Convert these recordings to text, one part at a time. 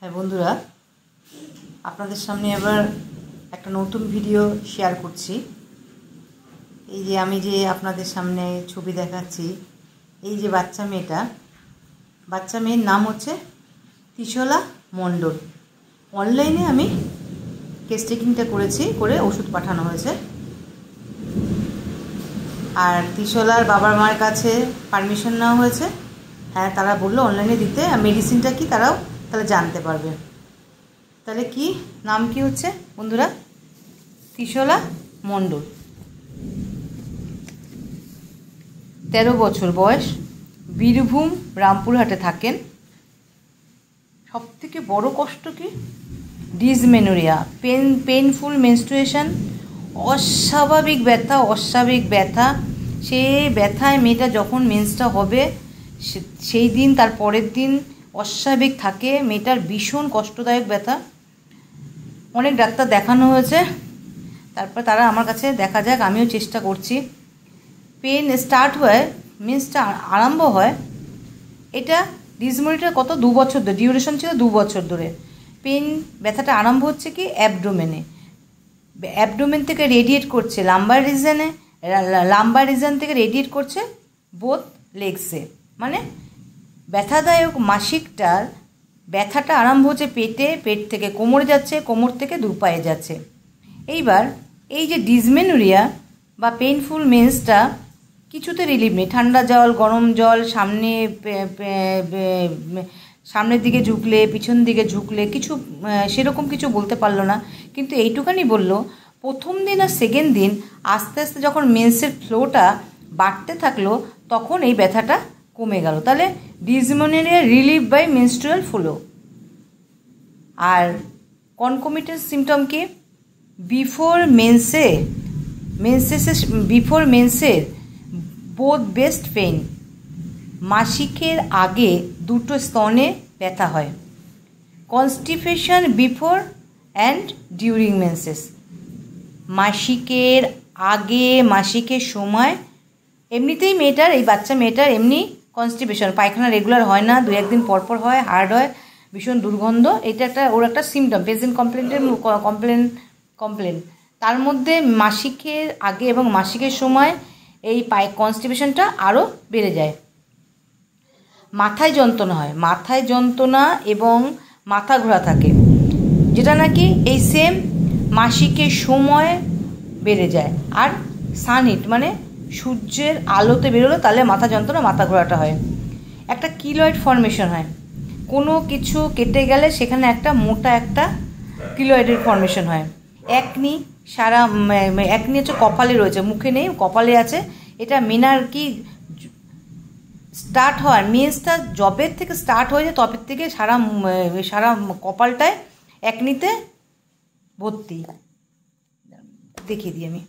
হ্যাঁ বন্ধুরা, আপনাদের সামনে আবার একটা নতুন ভিডিও শেয়ার করছি। এই যে আমি যে আপনাদের সামনে ছবি দেখাচ্ছি, এই যে বাচ্চা মেয়ের নাম হচ্ছে ত্রিশলা মণ্ডল। অনলাইনে আমি কেস টেকিংটা করে ওষুধ পাঠানো হয়েছে। আর ত্রিশলার বাবার মায়ের কাছে পারমিশন নেওয়া হয়েছে। হ্যাঁ, তারা বললো অনলাইনে দিতে, মেডিসিনটা কি তারাও তাহলে জানতে পারবে। তাহলে কি নাম কি হচ্ছে বন্ধুরা? ত্রিশলা মণ্ডল, 13 বছর বয়স, বীরভূম রামপুরহাটে থাকেন। সবথেকে বড় কষ্ট কি? ডিসমেনোরিয়া, পেনফুল মেনস্ট্রুয়েশন, অস্বাভাবিক ব্যথা। সেই ব্যথায় মেয়েটা যখন মেন্সটা হবে সেই দিন তার পরের দিন অস্বাভাবিক থাকে। মেয়েটার ভীষণ কষ্টদায়ক ব্যথা। অনেক ডাক্তার দেখানো হয়েছে, তারপর তারা আমার কাছে দেখা যাক, আমিও চেষ্টা করছি। পেন স্টার্ট হয়, মেন্সটা আরম্ভ হয়, এটা ডিসমেনোরিয়াটা কত 2 বছর ধরে ডিউরেশন ছিল, 2 বছর ধরে ব্যথাটা আরম্ভ হচ্ছে কি অ্যাবডোমেন থেকে রেডিয়েট করছে লাম্বার রিজন থেকে রেডিয়েট করছে বোথ লেগসে। মানে ব্যথাদায়ক মাসিকটার ব্যথাটা আরম্ভ হচ্ছে পেট থেকে কোমরে যাচ্ছে, কোমর থেকে 2 পায়ে যাচ্ছে। এইবার এই যে ডিসমেনোরিয়া বা পেইনফুল মেন্সটা কিছুতে রিলিফ নেই। ঠান্ডা জল, গরম জল, সামনের দিকে ঝুঁকলে, পিছন দিকে ঝুঁকলে কিছু সেরকম কিছু বলতে পারলো না। কিন্তু এইটুখানি বললো, প্রথম দিন আর সেকেন্ড দিন আস্তে আস্তে যখন মেন্সের ফ্লোটা বাড়তে থাকলো তখন এই ব্যথাটা কমে গেল। তাহলে dysmenorrhoea relief by menstrual flow. আর কনকমিটেন্ট সিমটম কি? বিফোর মেন্সের বোথ বেস্ট পেইন। মাসিকের আগে 2টো স্তনে ব্যথা হয়। Constipation before and during menses. মাসিকের আগে, মাসিকের সময় এমনিতেই এই বাচ্চা মেয়েটার এমনি কনস্টিপেশন, পায়খানা রেগুলার হয় না, 2-1 দিন পরপর হয়, হার্ড হয়, ভীষণ দুর্গন্ধ। এটা ওর একটা সিমটম, পেশেন্ট কমপ্লেন। তার মধ্যে মাসিকের আগে এবং মাসিকের সময় এই কনস্টিপেশনটা আরও বেড়ে যায়। মাথায় যন্ত্রণা এবং মাথা ঘোরা থাকে, যেটা নাকি এই সেম মাসিকের সময় বেড়ে যায়। আর সানহিট মানে সূর্যের আলোতে বেরোলে তাহলে মাথা যন্ত্রণা, মাথা ঘোরাটা হয়। একটা কিলয়েড ফর্মেশন হয়, কোনো কিছু কেটে গেলে সেখানে একটা মোটা একটা কিলয়েডের ফর্মেশন হয়। একনি হচ্ছে কপালে রয়েছে, মুখে নেই, কপালে আছে। এটা মেনার কি স্টার্ট হওয়ার, মেন্সটা জবের থেকে স্টার্ট হয়ে যায় তবের থেকে সারা কপালটায় একনিতে ভর্তি। দেখিয়ে দিই আমি,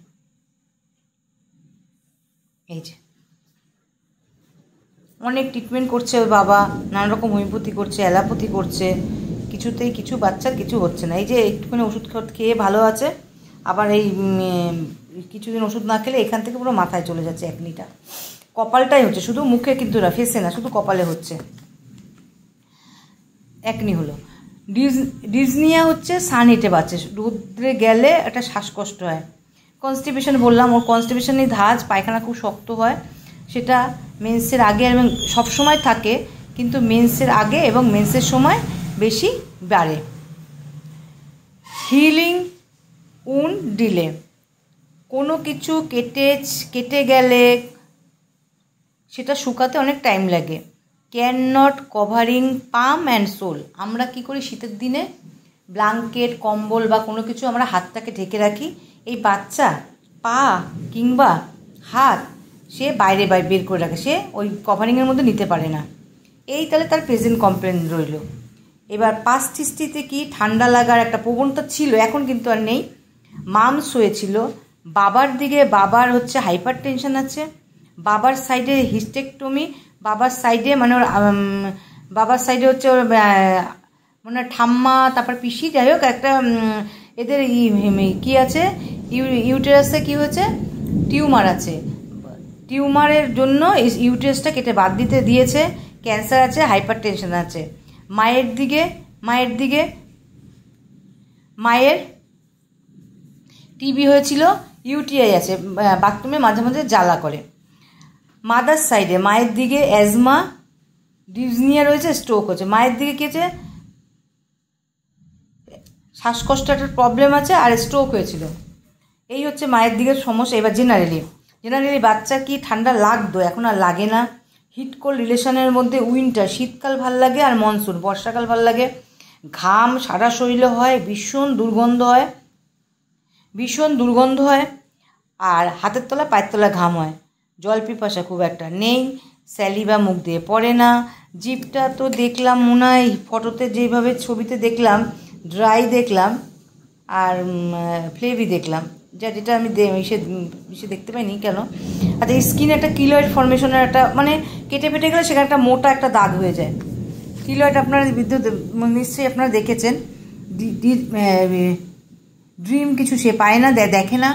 এই যে অনেক ট্রিটমেন্ট করছে ওর বাবা, নানা রকম হোমিওপ্যাথি করছে, অ্যালোপ্যাথি করছে, কিছুতেই কিছু বাচ্চার কিছু হচ্ছে না। এই যে একটুখানি ওষুধ খেয়ে ভালো আছে, আবার এই কিছুদিন ওষুধ না খেলে এখান থেকে পুরো মাথায় চলে যাচ্ছে একনিটা। কপালটাই হচ্ছে, শুধু মুখে কিন্তু না, ফেসে না, শুধু কপালে হচ্ছে একনি হলো। ডিসনিয়া হচ্ছে সানহিটে বাচ্চা, রোদ্রে গেলে একটা শ্বাসকষ্ট হয়। কনস্টিপেশন বললাম, ওর কনস্টিপেশনের ধাঁচ, পায়খানা খুব শক্ত হয়। সেটা মেন্সের আগে এবং সবসময় থাকে, কিন্তু মেন্সের আগে এবং মেন্সের সময় বেশি বাড়ে। হিলিং উন্ড ডিলে, কোনো কিছু কেটে গেলে সেটা শুকাতে অনেক টাইম লাগে। Can not covering palm and sole. আমরা কি করি শীতের দিনে ব্ল্যাঙ্কেট, কম্বল বা কোনো কিছু আমরা হাতটাকে ঢেকে রাখি। এই বাচ্চা পা কিংবা হাত সে বাইরে বের করে রাখে, সে ওই কভারিংয়ের মধ্যে নিতে পারে না। এই তাহলে তার প্রেজেন্ট কমপ্লেন রইল। এবার পাস্ট হিস্ট্রিতে কি ঠান্ডা লাগার একটা প্রবণতা ছিল, এখন কিন্তু আর নেই। মামস হয়েছিল, বাবার হচ্ছে হাইপার টেনশন আছে, বাবার সাইডে হিস্টেকটমি, বাবার সাইডে মানে ওর বাবার সাইডে হচ্ছে ওর মানে ঠাম্মা, তারপর পিসি, যাই হোক একটা এদের কি আছে, ইউটেরাসে কি হয়েছে, টিউমার আছে। টিউমারের জন্য ইউটেরাসটা কেটে বাদ দিয়েছে। ক্যান্সার আছে, হাইপার টেনশন আছে। মায়ের দিকে মায়ের দিকে মায়ের টিবি হয়েছিল, ইউটিআই আছে, বাথরুমে মাঝে মাঝে জ্বালা করে। মাদার সাইডে মায়ের দিকে অ্যাজমা, ডিপনিয়া রয়েছে, স্ট্রোক হচ্ছে। মায়ের দিকে কী আছে, শ্বাসকষ্ট একটা প্রবলেম আছে আর স্ট্রোক হয়েছিল। এই হচ্ছে মায়ের দিকের সমস্যা। এবার জেনারেলি বাচ্চা কি ঠান্ডা লাগতো, এখন আর লাগে না। হিট কোল্ড রিলেশনের মধ্যে উইন্টার, শীতকাল ভাল লাগে, আর মনসুন বর্ষাকাল ভাল লাগে। ঘাম সারা শরীরে হয়, ভীষণ দুর্গন্ধ হয়, আর হাতের তলা পায়ের তলা ঘাম হয়। জল পিপাসা খুব একটা নেই, স্যালিভা মুখ দিয়ে পড়ে না। জিভটা তো দেখলাম মনে হয় ফটোতে যেভাবে ছবিতে দেখলাম ড্রাই দেখলাম, আর ফ্লেভি দেখলাম, যেটা আমি সে দেখতে পাইনি কেন। আচ্ছা, এই স্কিনে একটা কিলয়েড ফর্মেশনের একটা মানে কেটে ফেটে গেলে সেখানে একটা মোটা একটা দাগ হয়ে যায়। কিলয়েড আপনারা নিশ্চয়ই আপনারা দেখেছেন। ড্রিম কিছু সে পায় না, দেখে না।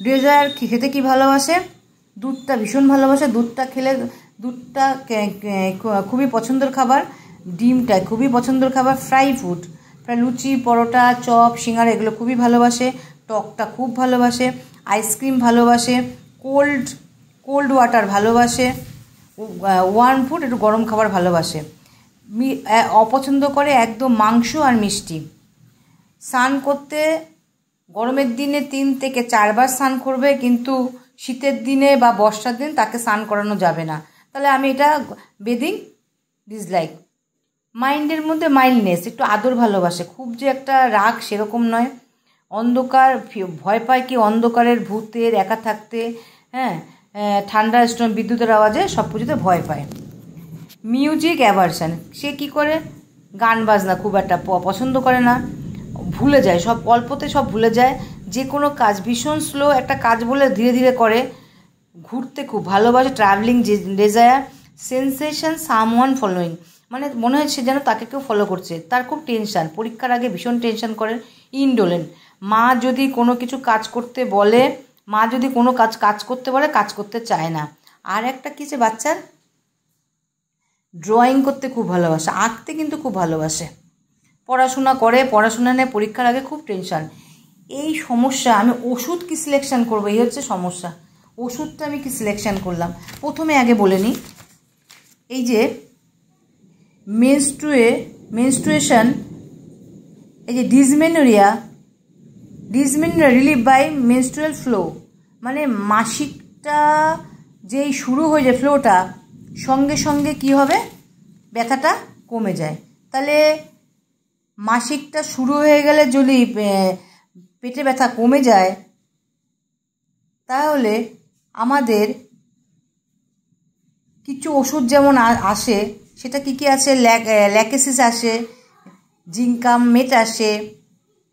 ডেজায়ার খেতে কি ভালোবাসে, দুধটা ভীষণ ভালোবাসে। দুধটা খুবই পছন্দের খাবার। ডিমটা খুবই পছন্দের খাবার। ফ্রাই ফুড, লুচি, পরোটা, চপ, সিঙ্গারা এগুলো খুবই ভালোবাসে। টকটা খুব ভালোবাসে। আইসক্রিম ভালোবাসে। কোল্ড ওয়াটার ভালোবাসে। ওয়ার্ম ফুড, একটু গরম খাবার ভালোবাসে। অপছন্দ করে একদম মাংস আর মিষ্টি। স্নান করতে গরমের দিনে 3 থেকে 4 বার স্নান করবে, কিন্তু শীতের দিনে বা বর্ষার দিন তাকে স্নান করানো যাবে না। তাহলে আমি এটা বেদিং ডিসলাইক। মাইন্ডের মধ্যে মাইল্ডনেস, একটু আদর ভালোবাসে, খুব যে একটা রাগ সেরকম নয়। অন্ধকার ভয় পায় কি অন্ধকারের, ভূতের, একা থাকতে, হ্যাঁ, ঠান্ডা স্টোন, বিদ্যুতের আওয়াজে সব কিছুতে ভয় পায়। মিউজিক অ্যাভারশন, সে কি করে গান বাজনা খুব একটা পছন্দ করে না, ভুলে যায় সব, অল্পতে সব ভুলে যায়। যে কোনো কাজ ভীষণ স্লো একটা কাজ বলে ধীরে ধীরে করে। ঘুরতে খুব ভালোবাসে, travelling desire. Sensation someone following, মানে মনে হয় সে যেন তাকে কেউ ফলো করছে। তার খুব টেনশান, পরীক্ষার আগে ভীষণ টেনশান করেন। ইনডোলেন্ট, মা যদি কোনো কিছু কাজ করতে বলে, কাজ করতে বলে কাজ করতে চায় না। আর একটা কিছু বাচ্চার ড্রয়িং করতে খুব ভালোবাসে, আঁকতে কিন্তু খুব ভালোবাসে। পড়াশোনা নিয়ে পরীক্ষার আগে খুব টেনশান। এই সমস্যা, আমি ওষুধ কি সিলেকশান করবো, এই হচ্ছে সমস্যা। ওষুধটা আমি কি সিলেকশান করলাম, প্রথমে আগে বলে নিই। এই যে মেনস্ট্রুয়েশন, এই যে dysmenorrhea relieve by menstrual flow, মানে মাসিকটা যেই শুরু হয়ে যায় ফ্লোটা, সঙ্গে সঙ্গে কি হবে, ব্যথাটা কমে যায়। তাহলে মাসিকটা শুরু হয়ে গেলে যদি পেটে ব্যথা কমে যায়, তাহলে আমাদের কিছু ওষুধ যেমন আসে, সেটা কি আছে, ল্যাকেসিস আসে, জিঙ্কাম মেট আসে,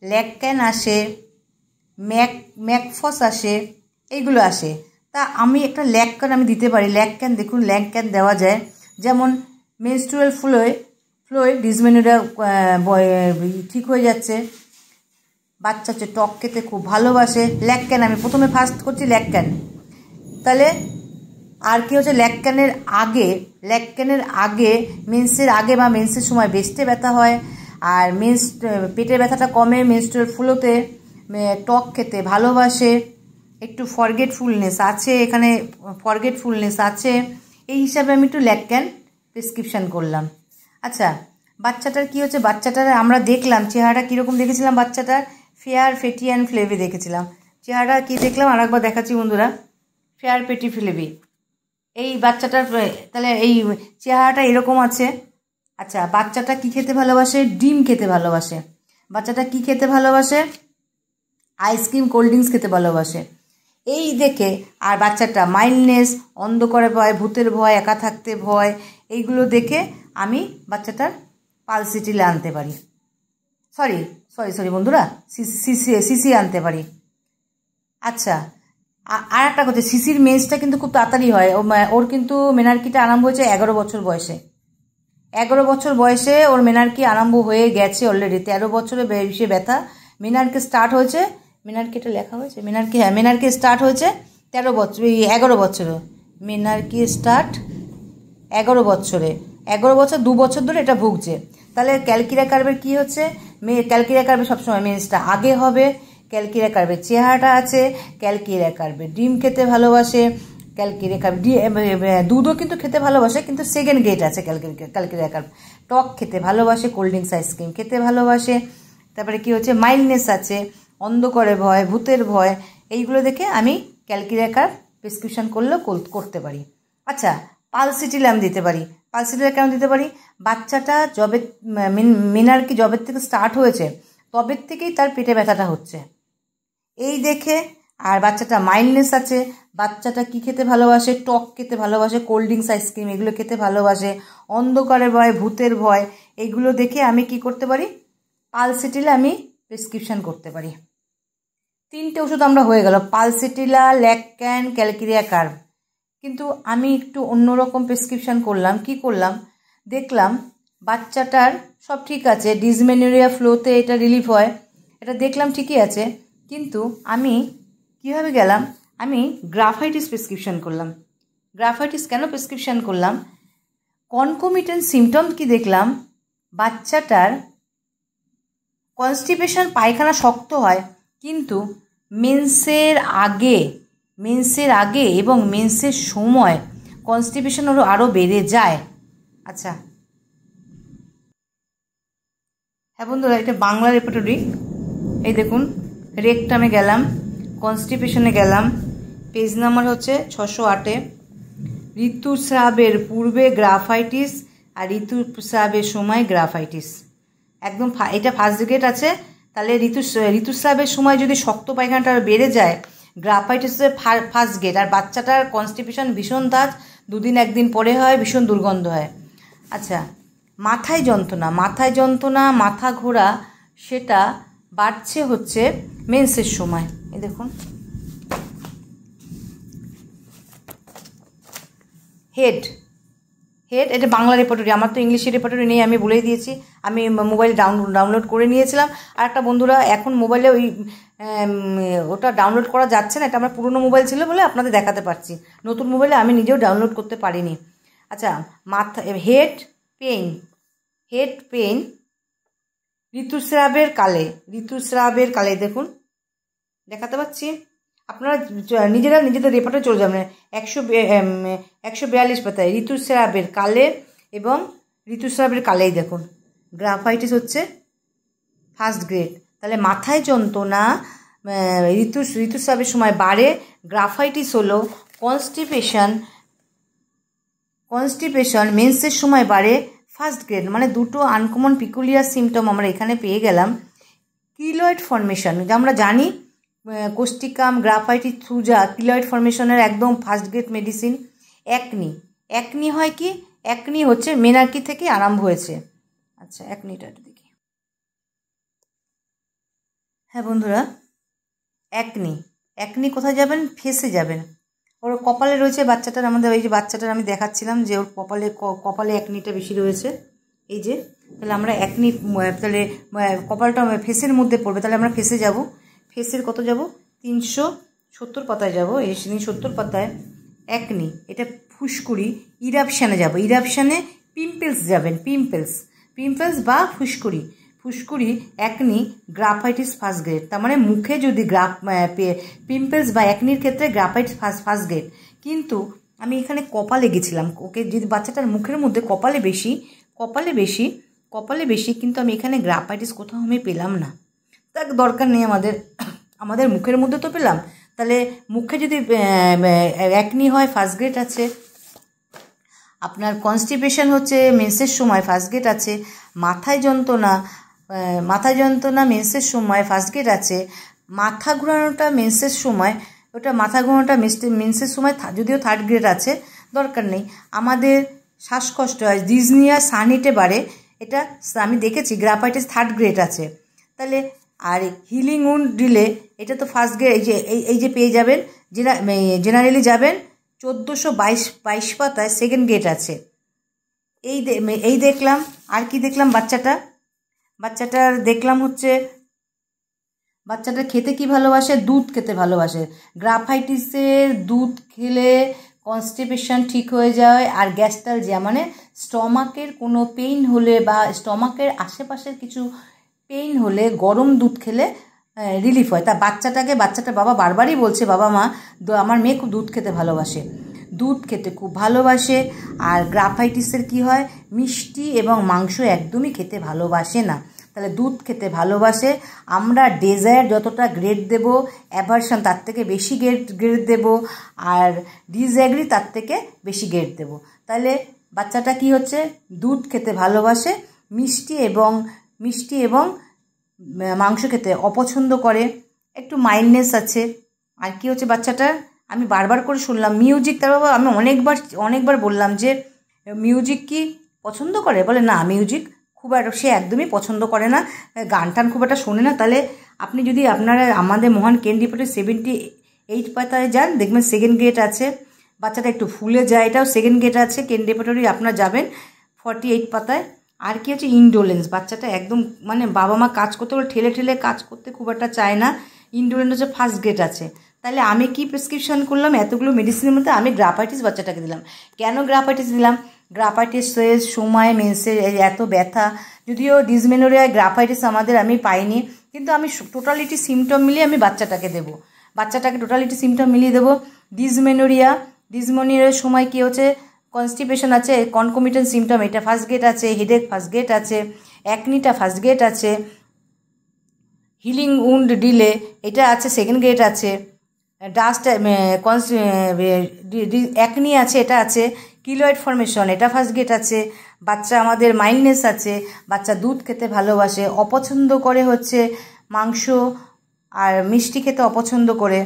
ল্যাকক্যান আসে, ম্যাকফস আসে, এইগুলো আসে। তা আমি একটা ল্যাকক্যান আমি দিতে পারি। দেখুন ল্যাকক্যান দেওয়া যায়। যেমন মেনস্ট্রুয়াল ফ্লোয় ডিসমেনোরিয়া ঠিক হয়ে যাচ্ছে। বাচ্চা হচ্ছে টক খেতে খুব ভালোবাসে, ল্যাকক্যান আমি প্রথমে ফার্স্ট করছি ল্যাকক্যান। তাহলে আর কি হচ্ছে, ল্যাকক্যানের আগে মেন্সের আগে বা মেন্সের সময় বেস্টে ব্যথা হয়, আর পেটের ব্যথাটা কমে। মেনস্ট্রুয়াল ফ্লোতে টক খেতে ভালোবাসে, একটু ফরগেটফুলনেস আছে, এই হিসাবে আমি একটু ল্যাকক্যান প্রেসক্রিপশান করলাম। আচ্ছা, বাচ্চাটার কি হচ্ছে, বাচ্চাটার আমরা দেখলাম চেহারাটা কীরকম দেখেছিলাম, বাচ্চাটার ফেয়ার, ফেটি অ্যান্ড ফ্লেভি দেখেছিলাম। চেহারা কি দেখলাম আরেকবার দেখাচ্ছি বন্ধুরা, ফেয়ার, পেটি, ফ্লেভি। এই বাচ্চাটার তাহলে এই চেহারাটা এরকম আছে। আচ্ছা, বাচ্চাটা কি খেতে ভালোবাসে, ডিম খেতে ভালোবাসে। বাচ্চাটা কি খেতে ভালোবাসে, আইসক্রিম, কোল্ড ড্রিঙ্কস খেতে ভালোবাসে। এই দেখে, আর বাচ্চাটা মাইল্ডনেস, অন্ধকারে ভয়, ভূতের ভয়, একা থাকতে ভয়, এইগুলো দেখে আমি বাচ্চাটার পালসিটিল আনতে পারি, সরি বন্ধুরা, সিসি আনতে পারি। আচ্ছা, আর একটা কথা, সিসির মেন্সটা কিন্তু খুব তাড়াতাড়ি হয়। ওর কিন্তু মেনার্কিটা আরম্ভ হয়েছে 11 বছর বয়সে। 11 বছর বয়সে ওর মেনার্কি আরম্ভ হয়ে গেছে অলরেডি। 13 বছরে বেশি ব্যথা। মেনার্কি স্টার্ট হয়েছে, মেনার্কিটা লেখা হয়েছে, মেনার্কি স্টার্ট হয়েছে 11 বছরে। মেনার্কি স্টার্ট 11 বছরে, 11 বছর 2 বছর ধরে এটা ভুগছে। তাহলে ক্যালকিরিয়া কার্ভের কী হচ্ছে, ক্যালকিরিয়া কার্ভে সবসময় মেন্সটা আগে হবে। ক্যালকিরিয়া কার্ভের চেহারাটা আছে, ক্যালকিরিয়া কার্ভে ডিম খেতে ভালোবাসে, ক্যালকিরিয়া কার্ভ দুধও কিন্তু খেতে ভালোবাসে, কিন্তু সেকেন্ড গেট আছে ক্যালকিরিয়া কার্ভ। টক খেতে ভালোবাসে, কোল্ড ড্রিঙ্কস আইসক্রিম খেতে ভালোবাসে। তারপরে কি হচ্ছে, মাইল্ডনেস আছে, অন্ধকারে ভয়, ভূতের ভয়, এইগুলো দেখে আমি ক্যালকিরিয়া কার্ভ প্রেসক্রিপশন করলেও করতে পারি। আচ্ছা, পালসিটিলাম দিতে পারি। পালসিটিলাম কেন দিতে পারি, বাচ্চাটা যবে মেনার্কি জবের থেকে স্টার্ট হয়েছে তবের থেকেই তার পেটে ব্যথাটা হচ্ছে, এই দেখে। আর বাচ্চাটা মাইল্ডনেস আছে, বাচ্চাটা কি খেতে ভালোবাসে, টক খেতে ভালোবাসে, কোল্ড ড্রিঙ্কস আইসক্রিম এগুলো খেতে ভালোবাসে, অন্ধকারের ভয়, ভূতের ভয়, এইগুলো দেখে আমি কি করতে পারি, পালসিটিলা আমি প্রেসক্রিপশন করতে পারি। 3টে ওষুধ আমরা হয়ে গেল, পালসিটিলা, ল্যাকক্যান, ক্যালকিরিয়া কার্ভ। কিন্তু আমি একটু অন্যরকম প্রেসক্রিপশন করলাম। কি করলাম, দেখলাম বাচ্চাটার সব ঠিক আছে, ডিসমেনোরিয়া ফ্লোতে এটা রিলিফ হয়, এটা দেখলাম ঠিকই আছে, কিন্তু আমি কীভাবে গেলাম, আমি গ্রাফাইটিস প্রেসক্রিপশন করলাম। গ্রাফাইটিস কেন প্রেসক্রিপশন করলাম, কনকমিটেন্ট সিমটম কি দেখলাম, বাচ্চাটার কনস্টিপেশন, পায়খানা শক্ত হয়, কিন্তু মেন্সের আগে এবং মেন্সের সময় কনস্টিপেশন আরও বেড়ে যায়। আচ্ছা হ্যাঁ বন্ধুরা, এটা বাংলা রেপার্টরি। এই দেখুন, রেকটামে গেলাম, কনস্টিপেশনে গেলাম, পেজ নাম্বার হচ্ছে 608। ঋতুস্রাবের পূর্বে গ্রাফাইটিস আর ঋতুস্রাবের সময় গ্রাফাইটিস, একদম এটা ফার্স্ট গ্রেড আছে। তাহলে ঋতুস্রাবের সময় যদি শক্ত পায়খানাটা বেড়ে যায়, গ্রাফাইটিসের ফার্স্ট গ্রেড। আর বাচ্চাটার কনস্টিপেশন ভীষণ দাঁত, 2দিন 1দিন পরে হয়, ভীষণ দুর্গন্ধ হয়। আচ্ছা, মাথায় যন্ত্রণা, মাথা ঘোরা, সেটা বাড়ছে হচ্ছে মেন্সের সময়। এই দেখুন, হেড, এটা বাংলা রেপার্টরি, আমার তো ইংলিশের রেপার্টরি নেই, আমি বলেই দিয়েছি। আমি মোবাইল ডাউনলোড করে নিয়েছিলাম। আর একটা বন্ধুরা, এখন মোবাইলে ওটা ডাউনলোড করা যাচ্ছে না, এটা আমার পুরনো মোবাইল ছিল বলে আপনাদের দেখাতে পারছি, নতুন মোবাইলে আমি নিজেও ডাউনলোড করতে পারিনি। আচ্ছা, মাথা, হেড পেন ঋতুস্রাবের কালে দেখুন, দেখাতে পাচ্ছি। আপনারা নিজেদের রেপার্টে চলে যাবেন, 142 পাতায় ঋতুস্রাবের কালে এবং ঋতুস্রাবের কালেই দেখুন গ্রাফাইটিস হচ্ছে ফার্স্ট গ্রেড। তাহলে মাথায় যন্ত্রণা ঋতুস্রাবের সময় বাড়ে, গ্রাফাইটিস হলো কনস্টিপেশন মেন্সের সময় বাড়ে, ফার্স্ট গ্রেড। মানে দুটো আনকমন পিকুলিয়ার সিমটম আমরা এখানে পেয়ে গেলাম। কিলয়েড ফর্মেশন, যা আমরা জানি, কোস্টিকাম, গ্রাফাইটিস, থ্রুজা, কিলয়েড ফর্মেশনের একদম ফার্স্ট গ্রেড মেডিসিন। একনি হয় কি, একনি হচ্ছে মেনার্কি থেকে আরম্ভ হয়েছে। আচ্ছা, একনিটা দেখি। হ্যাঁ বন্ধুরা, একনি কোথায় যাবেন, ফেসে যাবেন। ওর কপালে রয়েছে বাচ্চাটার, আমাদের এই যে বাচ্চাটার আমি দেখাচ্ছিলাম যে ওর কপালে একনিটা বেশি রয়েছে, এই যে। তাহলে আমরা একনি, তাহলে কপালটা ফেসের মধ্যে পড়বে, তাহলে আমরা ফেসে যাব। ফেসের কত যাব, 370 পাতায় যাব। এই 370 পাতায় একনি, এটা ফুসকুড়ি। ইরাপশানে যাব, ইরাপশানে পিম্পলস যাবেন, পিম্পলস বা ফুসকুড়ি একনি, গ্রাফাইটিস ফার্স্ট গ্রেড। তার মানে মুখে যদি পিম্পলস বা একনির ক্ষেত্রে গ্রাফাইটিস ফার্স্ট গ্রেড। কিন্তু আমি এখানে কপালে গেছিলাম, ওকে যদি বাচ্চাটার মুখের মধ্যে কপালে বেশি, কিন্তু আমি এখানে গ্রাফাইটিস কোথাও আমি পেলাম না। তার দরকার নেই আমাদের মুখের মধ্যে তো পেলাম। তাহলে মুখে যদি একনি হয়, ফার্স্ট গ্রেড আছে। আপনার কনস্টিপেশন হচ্ছে মেন্সের সময়, ফার্স্ট গ্রেড আছে। মাথায় যন্ত্রণা মেন্সের সময়, ফার্স্ট গ্রেড আছে। মাথা ঘোরানোটা মেন্সের সময়, মেন্সের সময় যদিও থার্ড গ্রেড আছে, দরকার নেই। আমাদের শ্বাসকষ্ট হয়, ডিজনিয়া, সানিটে বাড়ে, এটা আমি দেখেছি, গ্রাফাইটিস থার্ড গ্রেড আছে। তাহলে আর হিলিং উন্ড ডিলে, এটা তো ফার্স্ট গ্রেড। এই যে পেয়ে যাবেন, জেনারেলি যাবেন 1422 পাতায় সেকেন্ড গ্রেড আছে। এই দেখলাম। আর কি দেখলাম, বাচ্চাটার দেখলাম হচ্ছে বাচ্চাটা খেতে কি ভালোবাসে, দুধ খেতে ভালোবাসে। গ্রাফাইটিসের দুধ খেলে কনস্টিপেশন ঠিক হয়ে যায়, আর গ্যাস্ট্রালজিয়া মানে স্টমাকের কোনো পেইন হলে বা স্টমাকের আশেপাশের কিছু পেইন হলে গরম দুধ খেলে রিলিফ হয়। তা বাচ্চাটা বাবা বারবারই বলছে, বাবা মা আমার মেয়ে খুব দুধ খেতে ভালোবাসে, দুধ খেতে খুব ভালোবাসে। আর গ্রাফাইটিসের কি হয়, মিষ্টি এবং মাংস একদমই খেতে ভালোবাসে না। তাহলে দুধ খেতে ভালোবাসে, আমরা ডেজায়ার যতটা গ্রেড দেব, অ্যাভারশন তার থেকে বেশি গ্রেড দেব, আর ডিসঅ্যাগ্রি তার থেকে বেশি গ্রেড দেব। তাহলে বাচ্চাটা কি হচ্ছে, দুধ খেতে ভালোবাসে, মিষ্টি এবং মাংস খেতে অপছন্দ করে, একটু মাইল্ডনেস আছে। আর কি হচ্ছে বাচ্চাটার, আমি বারবার করে শুনলাম মিউজিক, তার বাবা আমি অনেকবার বললাম যে মিউজিক কি পছন্দ করে, বলে না মিউজিক খুব সে একদমই পছন্দ করে না, গান টান খুব একটা শোনে না। তাহলে আপনি যদি আপনারা আমাদের মহান কেন রিপোর্টে 78 পাতায় যান, দেখবেন সেকেন্ড গ্রেড আছে, বাচ্চাটা একটু ফুলে যায়, এটাও সেকেন্ড গ্রেড আছে কেন রিপোর্টারি, আপনারা যাবেন 48 পাতায়। আর কি হচ্ছে ইনডোলেন্স, বাচ্চাটা একদম মানে বাবা মা কাজ করতে বলে ঠেলে কাজ করতে খুব একটা চায় না, ইনডোলেন্স হচ্ছে ফার্স্ট গ্রেড আছে। তাহলে আমি কি প্রেসক্রিপশন করলাম, এতগুলো মেডিসিনের মধ্যে আমি গ্রাফাইটিস বাচ্চাটাকে দিলাম। কেন গ্রাফাইটিস দিলাম, গ্রাফাইটিসের সময় মেন্সের এত ব্যথা, যদিও ডিসমেনোরিয়া গ্রাফাইটিস আমি পাইনি, কিন্তু আমি টোটালিটি সিমটম মিলিয়ে আমি বাচ্চাটাকে দেবো, বাচ্চাটাকে টোটালিটি সিমটম মিলিয়ে দেবো। ডিসমেনোরিয়ার সময় কি হচ্ছে, কনস্টিপেশন আছে, কনকমিটেন্ট সিমটম, এটা ফার্স্ট গ্রেড আছে, হেডেক ফার্স্ট গ্রেড আছে, অ্যাকনিটা ফার্স্ট গ্রেড আছে, হিলিং উন্ড ডিলে এটা আছে সেকেন্ড গ্রেড আছে, ডাস্ট অ্যাকনি আছে এটা আছে, কিলোয়েড ফর্মেশন এটা ফার্স্ট গ্রেড আছে, বাচ্চা আমাদের মাইল্ডনেস আছে, বাচ্চা দুধ খেতে ভালোবাসে, অপছন্দ করে হচ্ছে মাংস আর মিষ্টি খেতে অপছন্দ করে,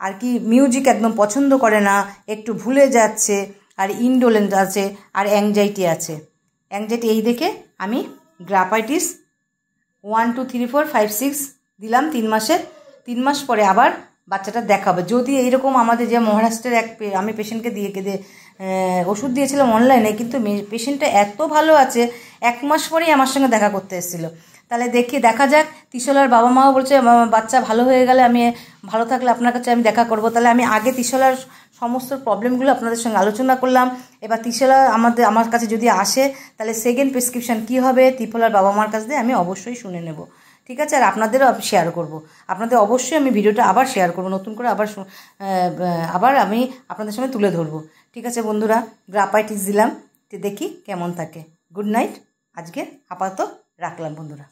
আর কি মিউজিক একদম পছন্দ করে না, একটু ভুলে যাচ্ছে, আর ইনডোলেন্স আছে, আর অ্যাংজাইটি আছে। অ্যাংজাইটি এই দেখে আমি গ্রাফাইটিস 1 2 3 4 5 6 দিলাম 3 মাস পরে আবার বাচ্চাটা দেখাবে। যদি এইরকম আমাদের যে মহারাষ্ট্রের আমি পেশেন্টকে দিয়ে ওষুধ দিয়েছিলাম অনলাইনে, কিন্তু পেশেন্টটা এত ভালো আছে 1 মাস পরেই আমার সঙ্গে দেখা করতে এসেছিলো। তাহলে দেখা যাক, ত্রিশলার বাবা মাও বলছে বাচ্চা ভালো হয়ে গেলে ভালো থাকলে আপনার কাছে আমি দেখা করব। তাহলে আমি আগে ত্রিশলার সমস্ত প্রবলেমগুলো আপনাদের সঙ্গে আলোচনা করলাম। এবার ত্রিশলা আমার কাছে যদি আসে, তাহলে সেকেন্ড প্রেসক্রিপশান কী হবে ত্রিফলার বাবা মার কাছ দিয়ে আমি অবশ্যই শুনে নেব, ঠিক আছে। আর আপনাদেরও শেয়ার করব, আপনাদের অবশ্যই আমি ভিডিওটা আবার শেয়ার করব, নতুন করে আবার আমি আপনাদের সঙ্গে তুলে ধরবো, ঠিক আছে বন্ধুরা। গ্রাফাইটিস দিলাম, দেখি কেমন থাকে। গুড নাইট, আজকে আপাতত রাখলাম বন্ধুরা।